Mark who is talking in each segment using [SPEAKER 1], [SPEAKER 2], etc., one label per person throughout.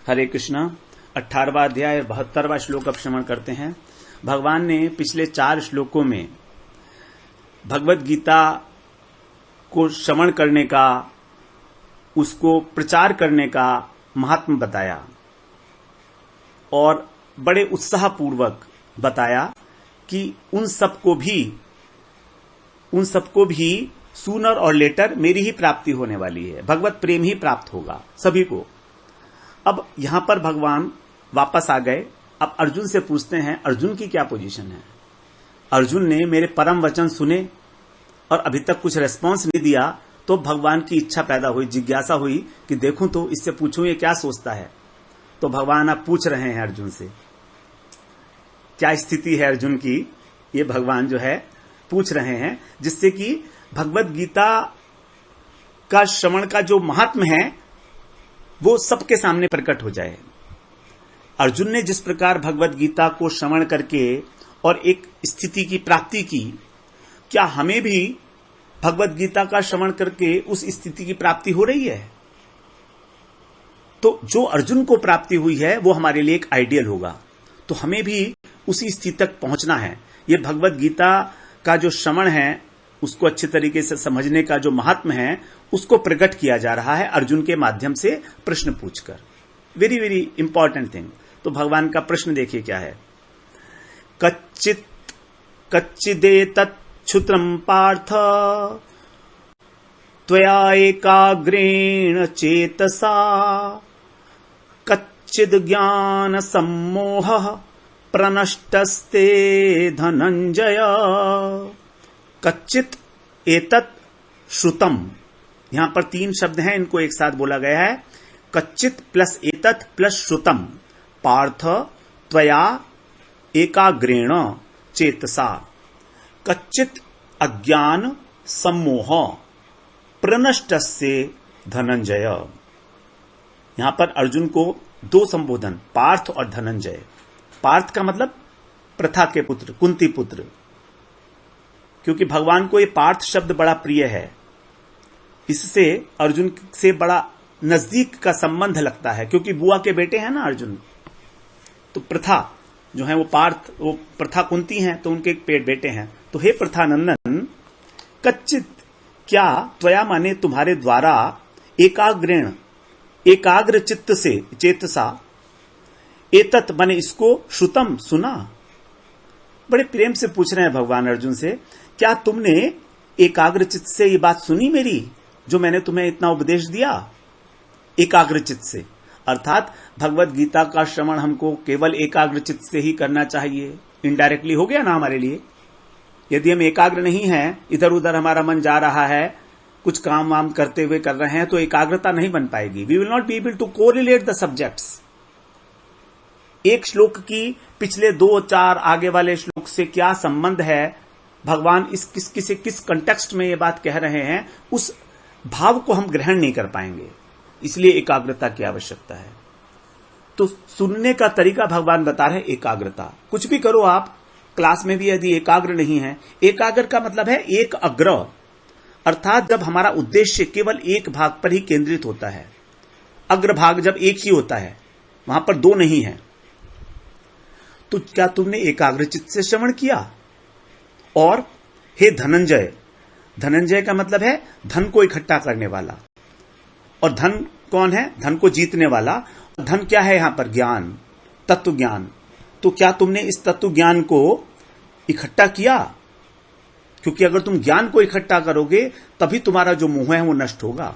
[SPEAKER 1] हरे कृष्णा। 18वां अध्याय 72वां श्लोक अब श्रवण करते हैं। भगवान ने पिछले 4 श्लोकों में भगवत गीता को श्रवण करने का, उसको प्रचार करने का महात्म बताया और बड़े उत्साहपूर्वक बताया कि उन सबको भी सूनर और लेटर मेरी ही प्राप्ति होने वाली है, भगवत प्रेम ही प्राप्त होगा सभी को। अब यहां पर भगवान वापस आ गए। अब अर्जुन से पूछते हैं अर्जुन की क्या पोजीशन है। अर्जुन ने मेरे परम वचन सुने और अभी तक कुछ रेस्पॉन्स नहीं दिया, तो भगवान की इच्छा पैदा हुई, जिज्ञासा हुई कि देखूं तो इससे पूछूं ये क्या सोचता है। तो भगवान अब पूछ रहे हैं अर्जुन से क्या स्थिति है अर्जुन की, ये भगवान जो है पूछ रहे हैं, जिससे कि भगवत गीता का श्रवण का जो महात्म है वो सबके सामने प्रकट हो जाए। अर्जुन ने जिस प्रकार भगवत गीता को श्रवण करके और एक स्थिति की प्राप्ति की, क्या हमें भी भगवत गीता का श्रवण करके उस स्थिति की प्राप्ति हो रही है? तो जो अर्जुन को प्राप्ति हुई है वो हमारे लिए एक आइडियल होगा, तो हमें भी उसी स्थिति तक पहुंचना है। ये भगवत गीता का जो श्रवण है, उसको अच्छे तरीके से समझने का जो महात्म है, उसको प्रकट किया जा रहा है अर्जुन के माध्यम से प्रश्न पूछकर। Very very important thing. तो भगवान का प्रश्न देखिए क्या है। कच्चिदेतच्छ्रुतं पार्थ त्वया एकाग्रेण चेतसा कच्चिद् ज्ञान सम्मोहः प्रनष्टस्ते धनंजय। कच्चित एतत् श्रुतम, यहां पर 3 शब्द हैं, इनको एक साथ बोला गया है। कच्चित प्लस एतत् प्लस श्रुतम पार्थ त्वया एकाग्रेण चेतसा कच्चित अज्ञान सम्मोह प्रनष्टस्य धनंजय। यहां पर अर्जुन को 2 संबोधन, पार्थ और धनंजय। पार्थ का मतलब प्रथा के पुत्र, कुंती पुत्र, क्योंकि भगवान को ये पार्थ शब्द बड़ा प्रिय है, इससे अर्जुन से बड़ा नजदीक का संबंध लगता है, क्योंकि बुआ के बेटे हैं ना अर्जुन। तो प्रथा जो है वो पार्थ, वो प्रथा कुंती हैं, तो उनके एक बेटे हैं। तो हे प्रथानंदन, कच्चित क्या, त्वया माने तुम्हारे द्वारा, एकाग्रेण एकाग्र चित्त से, चेतसा, एतत् माने इसको, श्रुतम सुना। बड़े प्रेम से पूछ रहे हैं भगवान अर्जुन से, क्या तुमने एकाग्रचित से ये बात सुनी मेरी, जो मैंने तुम्हें इतना उपदेश दिया एकाग्रचित से। अर्थात भगवत गीता का श्रवण हमको केवल एकाग्रचित से ही करना चाहिए। इनडायरेक्टली हो गया ना हमारे लिए। यदि हम एकाग्र नहीं हैं, इधर उधर हमारा मन जा रहा है, कुछ काम वाम करते हुए कर रहे हैं, तो एकाग्रता नहीं बन पाएगी। We will not be able to correlate the subjects. एक श्लोक की पिछले 2-4 आगे वाले श्लोक से क्या संबंध है, भगवान इस किस कंटेक्स्ट में ये बात कह रहे हैं, उस भाव को हम ग्रहण नहीं कर पाएंगे। इसलिए एकाग्रता की आवश्यकता है। तो सुनने का तरीका भगवान बता रहे, एकाग्रता। कुछ भी करो आप, क्लास में भी यदि एकाग्र नहीं है, एकाग्र का मतलब है एक अग्र, अर्थात जब हमारा उद्देश्य केवल एक भाग पर ही केंद्रित होता है। अग्र भाग जब एक ही होता है, वहां पर 2 नहीं है। तो क्या तुमने एकाग्रचित्त से श्रवण किया? और हे धनंजय, धनंजय का मतलब है धन को इकट्ठा करने वाला। और धन कौन है? धन को जीतने वाला। धन क्या है यहां पर? ज्ञान, तत्व ज्ञान। तो क्या तुमने इस तत्व ज्ञान को इकट्ठा किया? क्योंकि अगर तुम ज्ञान को इकट्ठा करोगे तभी तुम्हारा जो मोह है वो नष्ट होगा।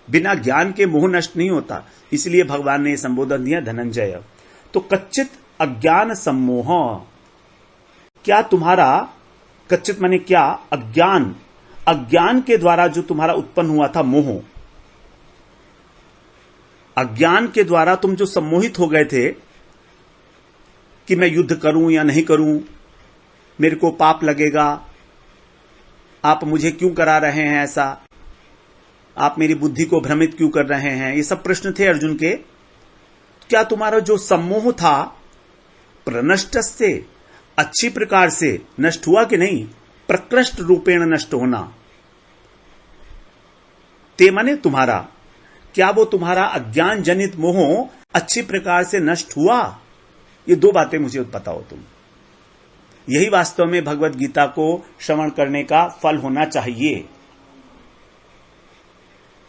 [SPEAKER 1] बिना ज्ञान के मोह नष्ट नहीं होता। इसलिए भगवान ने संबोधन दिया धनंजय। तो कच्चित अज्ञान सम्मोह, क्या तुम्हारा, कच्चित माने क्या, अज्ञान, अज्ञान के द्वारा जो तुम्हारा उत्पन्न हुआ था मोह, अज्ञान के द्वारा तुम जो सम्मोहित हो गए थे कि मैं युद्ध करूं या नहीं करूं, मेरे को पाप लगेगा, आप मुझे क्यों करा रहे हैं ऐसा, आप मेरी बुद्धि को भ्रमित क्यों कर रहे हैं, ये सब प्रश्न थे अर्जुन के। क्या तुम्हारा जो सम्मोह था प्रनष्ट से, अच्छी प्रकार से नष्ट हुआ कि नहीं? प्रकृष्ट रूपेण नष्ट होना। ते माने तुम्हारा, क्या वो तुम्हारा अज्ञान जनित मोह अच्छी प्रकार से नष्ट हुआ? ये दो बातें मुझे बताओ तुम। यही वास्तव में भगवत गीता को श्रवण करने का फल होना चाहिए।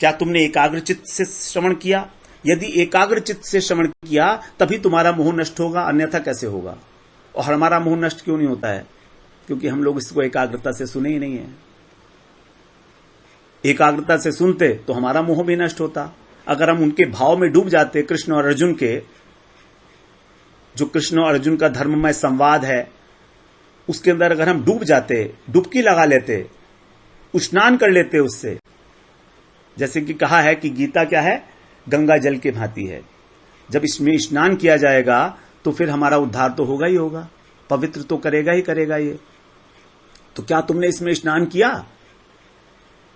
[SPEAKER 1] क्या तुमने एकाग्रचित्त से श्रवण किया? यदि एकाग्रचित्त से श्रवण किया तभी तुम्हारा मोह नष्ट होगा, अन्यथा कैसे होगा? और हमारा मोह नष्ट क्यों नहीं होता है? क्योंकि हम लोग इसको एकाग्रता से सुने ही नहीं है। एकाग्रता से सुनते तो हमारा मोह भी नष्ट होता। अगर हम उनके भाव में डूब जाते, कृष्ण और अर्जुन के, जो कृष्ण और अर्जुन का धर्ममय संवाद है, उसके अंदर अगर हम डूब जाते, डुबकी लगा लेते, स्नान कर लेते उससे, जैसे कि कहा है कि गीता क्या है, गंगा जल के भांति है। जब इसमें स्नान किया जाएगा तो फिर हमारा उद्धार तो होगा ही होगा, पवित्र तो करेगा ही करेगा ये। तो क्या तुमने इसमें स्नान किया?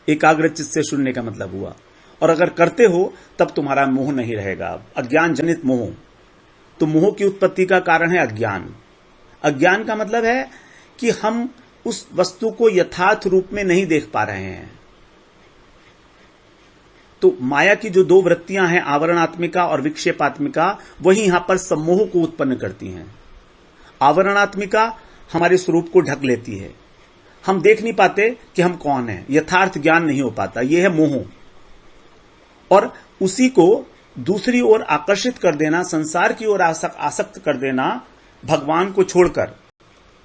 [SPEAKER 1] एकाग्रचित्त से सुनने का मतलब हुआ। और अगर करते हो तब तुम्हारा मोह नहीं रहेगा, अज्ञान जनित मोह। तो मोह की उत्पत्ति का कारण है अज्ञान। अज्ञान का मतलब है कि हम उस वस्तु को यथार्थ रूप में नहीं देख पा रहे हैं। तो माया की जो दो वृत्तियां हैं, आवरणात्मिका और विक्षेपात्मिका, वही यहां पर सम्मोह को उत्पन्न करती हैं। आवरणात्मिका हमारे स्वरूप को ढक लेती है, हम देख नहीं पाते कि हम कौन हैं, यथार्थ ज्ञान नहीं हो पाता, यह है मोह। और उसी को दूसरी ओर आकर्षित कर देना, संसार की ओर आसक्त कर देना, भगवान को छोड़कर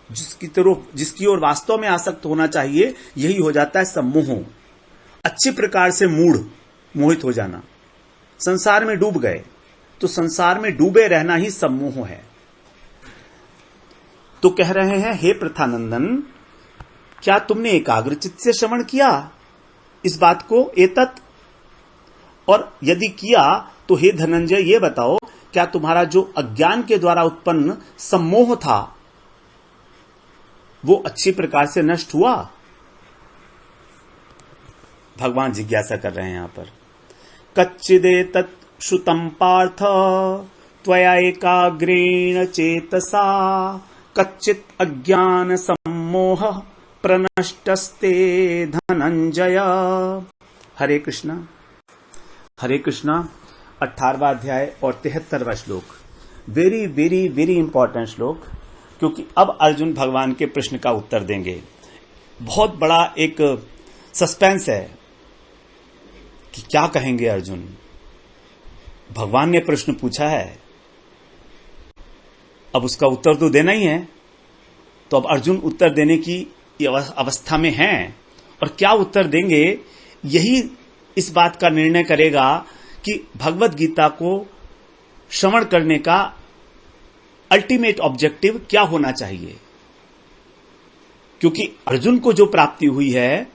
[SPEAKER 1] जिसकी ओर वास्तव में आसक्त होना चाहिए, यही हो जाता है सम्मोह। अच्छी प्रकार से मोहित हो जाना। संसार में डूब गए तो संसार में डूबे रहना ही सम्मोह है। तो कह रहे हैं, हे प्रथानंदन, क्या तुमने एकाग्रचित्त से श्रवण किया इस बात को, एतत्? और यदि किया तो हे धनंजय, ये बताओ, क्या तुम्हारा जो अज्ञान के द्वारा उत्पन्न सम्मोह था वो अच्छी प्रकार से नष्ट हुआ? भगवान जिज्ञासा कर रहे हैं यहां पर। कच्चिदेतत् श्रुतं पार्थ त्वया एकाग्रेण चेतसा कच्चित् अज्ञान सम्मोह प्रनष्टस्ते धनंजय। हरे कृष्णा। हरे कृष्णा 18वां अध्याय और 73वां श्लोक, वेरी वेरी वेरी इंपॉर्टेंट श्लोक, क्योंकि अब अर्जुन भगवान के प्रश्न का उत्तर देंगे। बहुत बड़ा एक सस्पेंस है कि क्या कहेंगे अर्जुन। भगवान ने प्रश्न पूछा है, अब उसका उत्तर तो देना ही है। तो अब अर्जुन उत्तर देने की अवस्था में हैं, और क्या उत्तर देंगे यही इस बात का निर्णय करेगा कि भगवत गीता को श्रवण करने का अल्टीमेट ऑब्जेक्टिव क्या होना चाहिए। क्योंकि अर्जुन को जो प्राप्ति हुई है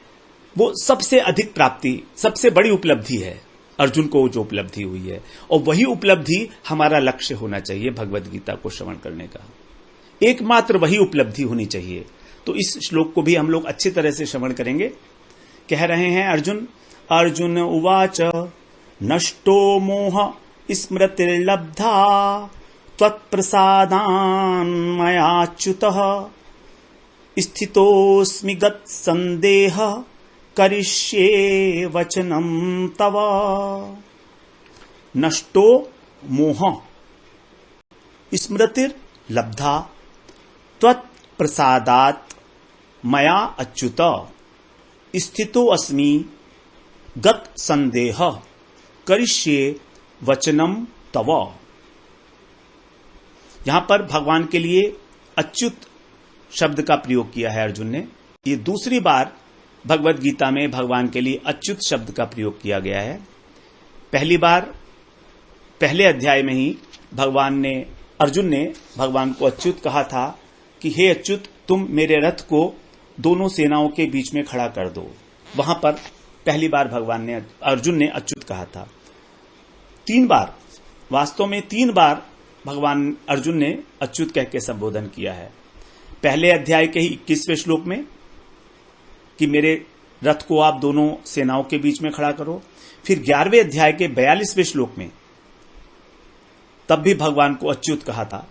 [SPEAKER 1] वो सबसे अधिक प्राप्ति, सबसे बड़ी उपलब्धि है। अर्जुन को जो उपलब्धि हुई है, और वही उपलब्धि हमारा लक्ष्य होना चाहिए भगवत गीता को श्रवण करने का। एकमात्र वही उपलब्धि होनी चाहिए। तो इस श्लोक को भी हम लोग अच्छी तरह से श्रवण करेंगे। कह रहे हैं अर्जुन, अर्जुन उवाच नष्टो मोह स्मृतिर्लब्धा त्वत्प्रसादान् मयाच्युतः स्थितोऽस्मि गत्सन्देह करिष्ये वचनं तव। नष्टो मोह स्मृतिर्लब्धा त्वत्प्रसादात् मया अच्युत स्थितोऽस्मि गत्सन्देह करिष्ये वचनं तव। यहां पर भगवान के लिए अच्युत शब्द का प्रयोग किया है अर्जुन ने। ये दूसरी बार भगवत गीता में भगवान के लिए अच्युत शब्द का प्रयोग किया गया है। पहली बार पहले अध्याय में ही अर्जुन ने भगवान को अच्युत कहा था कि हे अच्युत, तुम मेरे रथ को दोनों सेनाओं के बीच में खड़ा कर दो। वहां पर पहली बार अर्जुन ने अच्युत कहा था। 3 बार, वास्तव में 3 बार भगवान अर्जुन ने अच्युत कह के संबोधन किया है। पहले अध्याय के ही 21वें श्लोक में कि मेरे रथ को आप दोनों सेनाओं के बीच में खड़ा करो। फिर 11वें अध्याय के 42वें श्लोक में तब भी भगवान को अच्युत कहा था,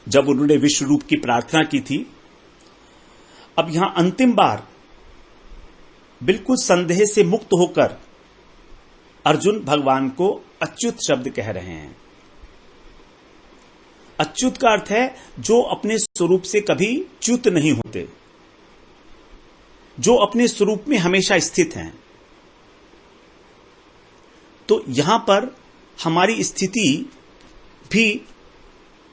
[SPEAKER 1] जब उन्होंने विश्व रूप की प्रार्थना की थी। अब यहां अंतिम बार बिल्कुल संदेह से मुक्त होकर अर्जुन भगवान को अच्युत शब्द कह रहे हैं। अच्युत का अर्थ है जो अपने स्वरूप से कभी च्युत नहीं होते, जो अपने स्वरूप में हमेशा स्थित हैं। तो यहां पर हमारी स्थिति भी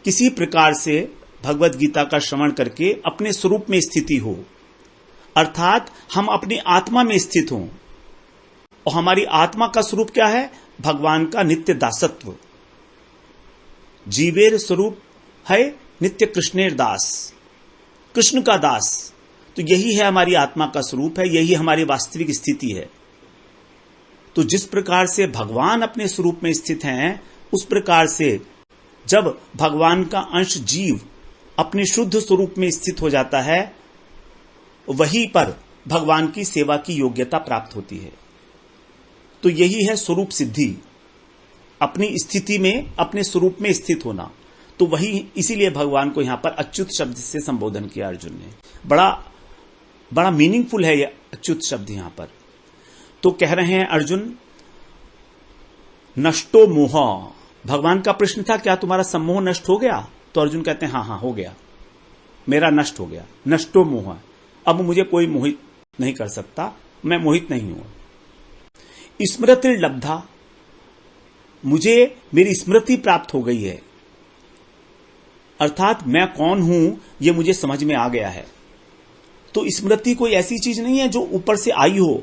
[SPEAKER 1] किसी प्रकार से भगवत गीता का श्रवण करके अपने स्वरूप में स्थिति हो, अर्थात हम अपनी आत्मा में स्थित हों। और हमारी आत्मा का स्वरूप क्या है? भगवान का नित्य दासत्व। जीवेर स्वरूप है नित्य कृष्णेर दास, कृष्ण का दास। तो यही है हमारी आत्मा का स्वरूप है, यही हमारी वास्तविक स्थिति है। तो जिस प्रकार से भगवान अपने स्वरूप में स्थित हैं, उस प्रकार से जब भगवान का अंश जीव अपने शुद्ध स्वरूप में स्थित हो जाता है, वहीं पर भगवान की सेवा की योग्यता प्राप्त होती है। तो यही है स्वरूप सिद्धि, अपनी स्थिति में अपने स्वरूप में स्थित होना। तो वही, इसीलिए भगवान को यहां पर अच्युत शब्द से संबोधन किया अर्जुन ने। बड़ा मीनिंगफुल है यह अच्युत शब्द यहां पर। तो कह रहे हैं अर्जुन, नष्टो मोह। भगवान का प्रश्न था, क्या तुम्हारा सम्मोह नष्ट हो गया? तो अर्जुन कहते हैं हां हो गया, मेरा नष्ट हो गया। नष्टो मोह, अब मुझे कोई मोहित नहीं कर सकता, मैं मोहित नहीं हूं। स्मृति लब्धा, मुझे मेरी स्मृति प्राप्त हो गई है, अर्थात मैं कौन हूं यह मुझे समझ में आ गया है। तो स्मृति कोई ऐसी चीज नहीं है जो ऊपर से आई हो।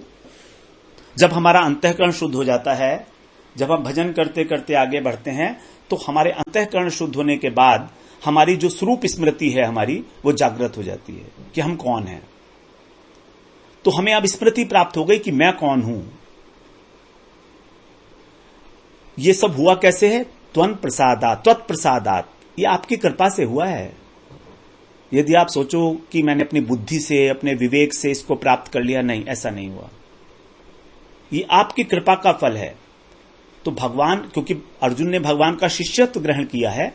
[SPEAKER 1] जब हमारा अंतःकरण शुद्ध हो जाता है, जब हम भजन करते करते आगे बढ़ते हैं, तो हमारे अंतःकरण शुद्ध होने के बाद हमारी जो स्वरूप स्मृति है हमारी, वो जागृत हो जाती है कि हम कौन हैं। तो हमें अब स्मृति प्राप्त हो गई कि मैं कौन हूं। ये सब हुआ कैसे है? त्वत्प्रसादात, ये आपकी कृपा से हुआ है। यदि आप सोचो कि मैंने अपनी बुद्धि से, अपने विवेक से इसको प्राप्त कर लिया, नहीं, ऐसा नहीं हुआ। ये आपकी कृपा का फल है। तो भगवान, क्योंकि अर्जुन ने भगवान का शिष्यत्व ग्रहण किया है,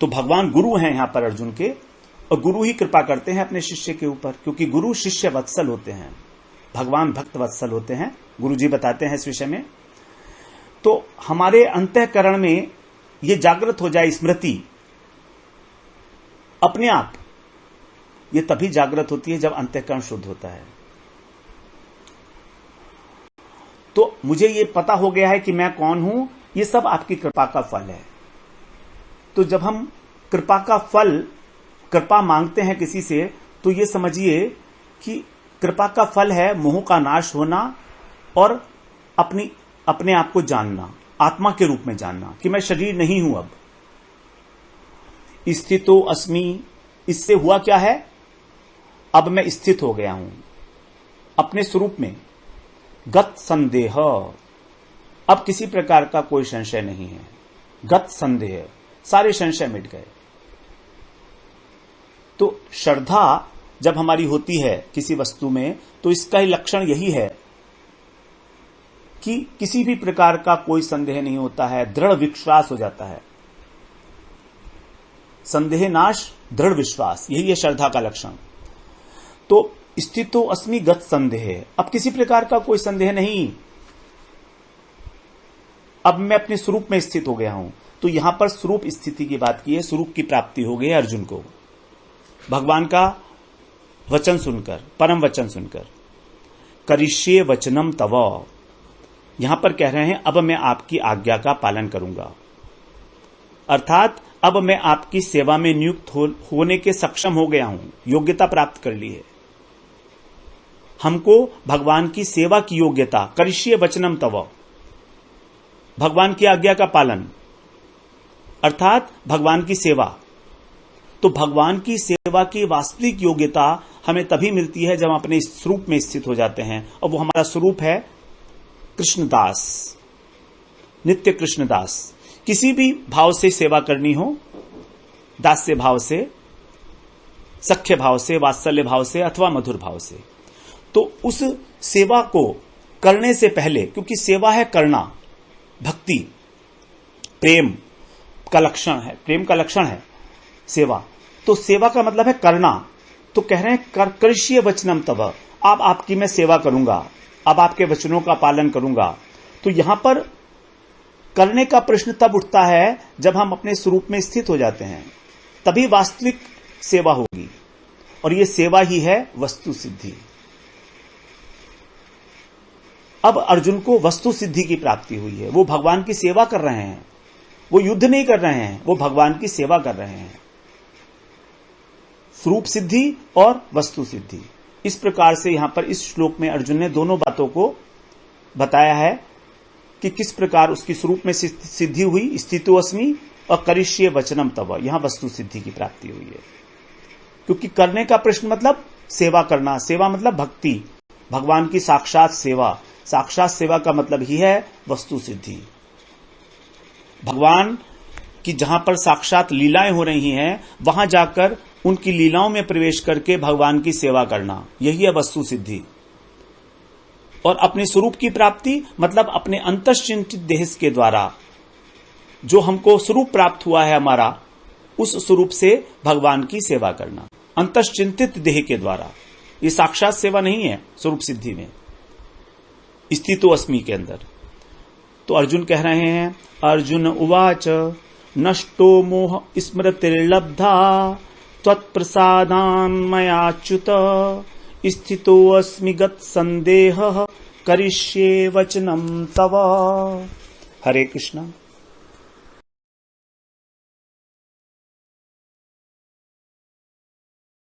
[SPEAKER 1] तो भगवान गुरु हैं यहां पर अर्जुन के, और गुरु ही कृपा करते हैं अपने शिष्य के ऊपर, क्योंकि गुरु शिष्य वत्सल होते हैं, भगवान भक्त वत्सल होते हैं। गुरु जी बताते हैं इस विषय में। तो हमारे अंतःकरण में ये जागृत हो जाए स्मृति अपने आप, ये तभी जागृत होती है जब अंतःकरण शुद्ध होता है। तो मुझे ये पता हो गया है कि मैं कौन हूं, ये सब आपकी कृपा का फल है। तो जब हम कृपा का फल, कृपा मांगते हैं किसी से, तो ये समझिए कि कृपा का फल है मोह का नाश होना और अपने आप को जानना, आत्मा के रूप में जानना कि मैं शरीर नहीं हूं। अब स्थितो अस्मि, इससे हुआ क्या है? अब मैं स्थित हो गया हूं अपने स्वरूप में। गत संदेह, अब किसी प्रकार का कोई संशय नहीं है। गत संदेह, सारे संशय मिट गए। तो श्रद्धा जब हमारी होती है किसी वस्तु में, तो इसका ही लक्षण यही है कि किसी भी प्रकार का कोई संदेह नहीं होता है, दृढ़ विश्वास हो जाता है। संदेह नाश, दृढ़ विश्वास, यही है श्रद्धा का लक्षण। तो स्थितो अस्मि गत संदेह, अब किसी प्रकार का कोई संदेह नहीं, अब मैं अपने स्वरूप में स्थित हो गया हूं। तो यहां पर स्वरूप स्थिति की बात की है, स्वरूप की प्राप्ति हो गई है अर्जुन को भगवान का वचन सुनकर, परम वचन सुनकर। करिष्ये वचनम तव, यहां पर कह रहे हैं अब मैं आपकी आज्ञा का पालन करूंगा, अर्थात अब मैं आपकी सेवा में नियुक्त होने के सक्षम हो गया हूं, योग्यता प्राप्त कर ली है। हमको भगवान की सेवा की योग्यता, करिष्ये वचनम तव, भगवान की आज्ञा का पालन अर्थात भगवान की सेवा। तो भगवान की सेवा की वास्तविक योग्यता हमें तभी मिलती है जब हम अपने स्वरूप में स्थित हो जाते हैं, और वो हमारा स्वरूप है कृष्णदास, नित्य कृष्णदास। किसी भी भाव से सेवा करनी हो, दास्य भाव से, सख्य भाव से, वात्सल्य भाव से अथवा मधुर भाव से, तो उस सेवा को करने से पहले, क्योंकि सेवा है करना, भक्ति प्रेम का लक्षण है, प्रेम का लक्षण है सेवा। तो सेवा का मतलब है करना। तो कह रहे हैं करिष्ये वचनम तव, अब आपकी मैं सेवा करूंगा, अब आपके वचनों का पालन करूंगा। तो यहां पर करने का प्रश्न तब उठता है जब हम अपने स्वरूप में स्थित हो जाते हैं, तभी वास्तविक सेवा होगी, और यह सेवा ही है वस्तु सिद्धि। अब अर्जुन को वस्तु सिद्धि की प्राप्ति हुई है। वो भगवान की सेवा कर रहे हैं, वो युद्ध नहीं कर रहे हैं, वो भगवान की सेवा कर रहे हैं। स्वरूप सिद्धि और वस्तु सिद्धि, इस प्रकार से यहां पर इस श्लोक में अर्जुन ने दोनों बातों को बताया है कि किस प्रकार उसकी स्वरूप में सिद्धि हुई, स्थितोऽस्मि, और करिष्ये वचनम तव, यहां वस्तु सिद्धि की प्राप्ति हुई है। क्योंकि करने का प्रश्न मतलब सेवा करना, सेवा मतलब भक्ति, भगवान की साक्षात सेवा। साक्षात सेवा का मतलब ही है वस्तु सिद्धि। भगवान की जहां पर साक्षात लीलाएं हो रही हैं, वहां जाकर उनकी लीलाओं में प्रवेश करके भगवान की सेवा करना, यही है वस्तु सिद्धि। और अपने स्वरूप की प्राप्ति मतलब अपने अंतश्चिंतित देह के द्वारा जो हमको स्वरूप प्राप्त हुआ है हमारा, उस स्वरूप से भगवान की सेवा करना अंतश्चिंतित देह के द्वारा। ये साक्षात सेवा नहीं है स्वरूप सिद्धि में, स्थितोऽस्मि के अंदर। तो अर्जुन कह रहे हैं, अर्जुन उवाच नष्टो मोह स्मृतिर्लब्धा त्वत्प्रसादान् मयाच्युत स्थितोऽस्मि गत संदेहः करिष्ये वचनम तव। हरे कृष्णा।